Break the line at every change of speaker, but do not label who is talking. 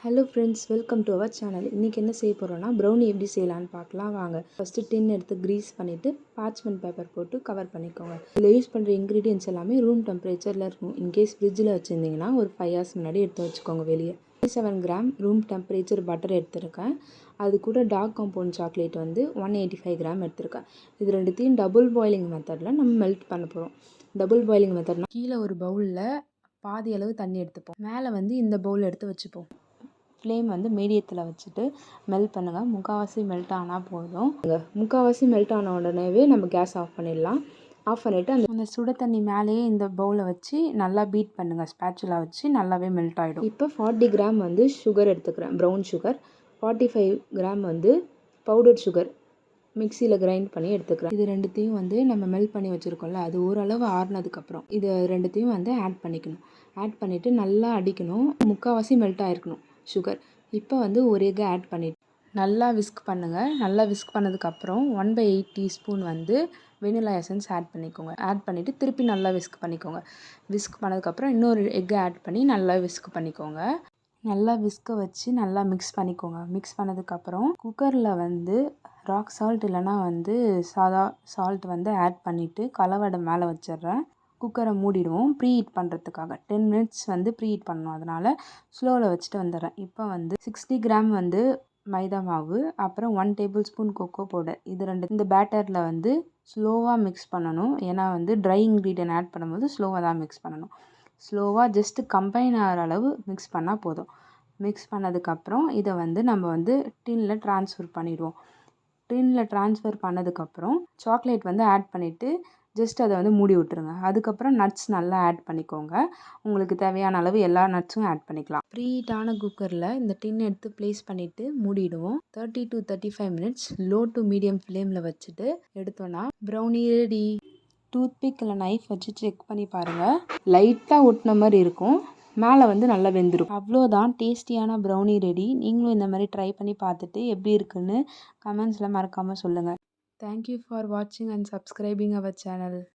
Hello friends, welcome to our channel. இன்றைக்கி என்ன செய்ய போகிறோன்னா ப்ரௌனி எப்படி செய்யலான்னு பார்க்கலாம் வாங்க. ஃபஸ்ட்டு டின் எடுத்து க்ரீஸ் பண்ணிவிட்டு பார்ச்மெண்ட் பேப்பர் போட்டு கவர் பண்ணிக்கோங்க. இதில் யூஸ் பண்ணுற இன்க்ரீடியன்ஸ் எல்லாமே ரூம் டெம்பரேச்சரில் இருக்கும். இன்கேஸ் ஃப்ரிட்ஜில் வச்சுருந்தீங்கன்னா ஒரு 5 hours முன்னாடி எடுத்து வச்சுக்கோங்க. வெளியே 7 கிராம் ரூம் டெம்பரேச்சர் பட்டர் எடுத்துருக்கேன். அது கூட டார்க் காம்பவுண்ட் சாக்லேட் வந்து 185 கிராம் எடுத்திருக்கேன். இது ரெண்டுத்தையும் டபுள் பாயிலிங் மெத்தடில் நம்ம மெல்ட் பண்ண போகிறோம். டபுள் பாயிலிங் மெத்தட்னா கீழே ஒரு பவுலில் பாதி அளவு தண்ணி எடுத்துப்போம், மேலே வந்து இந்த பவுல் எடுத்து வச்சுப்போம். ஃப்ளேம் வந்து மீடியத்தில் வச்சுட்டு மெல்ட் பண்ணுங்கள். முக்கால்வாசி மெல்ட் ஆனால் போதும். முக்கால்வாசி மெல்ட் ஆன உடனேவே நம்ம கேஸ் ஆஃப் பண்ணிடலாம். ஆஃப் பண்ணிவிட்டு அந்த சுட தண்ணி மேலேயே இந்த பவுலை வச்சு நல்லா பீட் பண்ணுங்கள். ஸ்பேச்சுலா வச்சு நல்லாவே மெல்ட் ஆகிடும். இப்போ 40 கிராம் வந்து சுகர் எடுத்துக்கிறேன், ப்ரௌன் சுகர். 45 கிராம் வந்து பவுடர் சுகர் மிக்சியில் கிரைண்ட் பண்ணி எடுத்துக்கிறேன். இது ரெண்டுத்தையும் வந்து நம்ம மெல்ட் பண்ணி வச்சுருக்கோம்ல, அது ஓரளவு ஆறுனதுக்கப்புறம் இது ரெண்டுத்தையும் வந்து ஆட் பண்ணிக்கணும். ஆட் பண்ணிவிட்டு நல்லா அடிக்கணும். முக்கால்வாசி மெல்ட் ஆகிருக்கணும் சுகர். இப்போ வந்து ஒரு எக் ஆட் பண்ணிவிட்டு நல்லா விஸ்க் பண்ணுங்கள். நல்லா விஸ்க் பண்ணதுக்கப்புறம் 1/8 டீஸ்பூன் வந்து வெனிலா எசன்ஸ் ஆட் பண்ணிக்கோங்க. ஆட் பண்ணிவிட்டு திருப்பி நல்லா விஸ்க் பண்ணிக்கோங்க. விஸ்க் பண்ணதுக்கப்புறம் இன்னொரு எக் ஆட் பண்ணி நல்லா விஸ்க் பண்ணிக்கோங்க. நல்லா விஸ்க வச்சு நல்லா மிக்ஸ் பண்ணிக்கோங்க. மிக்ஸ் பண்ணதுக்கப்புறம் குக்கரில் வந்து ராக் சால்ட் இல்லைனா வந்து சாதா சால்ட் வந்து ஆட் பண்ணிவிட்டு கலவடை மேலே வச்சிடுறேன். குக்கரை மூடிடுவோம் ப்ரீ ஹீட் பண்ணுறதுக்காக. 10 minutes வந்து ப்ரீ ஹீட் பண்ணணும், அதனால் ஸ்லோவில் வச்சுட்டு வந்துடுறேன். இப்போ வந்து 60 கிராம் வந்து மைதா மாவு, அப்புறம் 1 tablespoon கொக்கோ பவுடர், இது ரெண்டு இந்த பேட்டரில் வந்து ஸ்லோவாக மிக்ஸ் பண்ணணும். ஏன்னா வந்து ட்ரை இன்க்ரீடியன்ட் ஆட் பண்ணும்போது ஸ்லோவாக தான் மிக்ஸ் பண்ணணும். ஸ்லோவாக ஜஸ்ட்டு கம்பைன் ஆகிற அளவு மிக்ஸ் பண்ணால் போதும். மிக்ஸ் பண்ணதுக்கப்புறம் இதை வந்து நம்ம வந்து டின்னில் ட்ரான்ஸ்ஃபர் பண்ணிடுவோம். டின்னில் ட்ரான்ஸ்ஃபர் பண்ணதுக்கப்புறம் சாக்லேட் வந்து ஆட் பண்ணிவிட்டு ஜஸ்ட் அதை வந்து மூடி விட்டுருங்க. அதுக்கப்புறம் நட்ஸ் நல்லா ஆட் பண்ணிக்கோங்க. உங்களுக்கு தேவையான அளவு எல்லா நட்ஸும் ஆட் பண்ணிக்கலாம். ப்ரீ ஹீட்டான குக்கரில் இந்த டின் எடுத்து ப்ளேஸ் பண்ணிவிட்டு மூடிடுவோம். 30 to 35 minutes low to medium ஃப்ளேமில் வச்சுட்டு எடுத்தோன்னா ப்ரௌனி ரெடி. டூத்பிக் இல்லை நைஃப் வச்சு செக் பண்ணி பாருங்கள். லைட்டாக ஒட்டின மாதிரி இருக்கும், மேலே வந்து நல்லா வெந்துடும். அவ்வளோதான், டேஸ்டியான ப்ரௌனி ரெடி. நீங்களும் இந்த மாதிரி ட்ரை பண்ணி பார்த்துட்டு எப்படி இருக்குன்னு கமெண்ட்ஸில் மறக்காமல் சொல்லுங்கள். தேங்க்யூ ஃபார் வாட்சிங் அண்ட் சப்ஸ்கிரைபிங் அவர் சேனல்.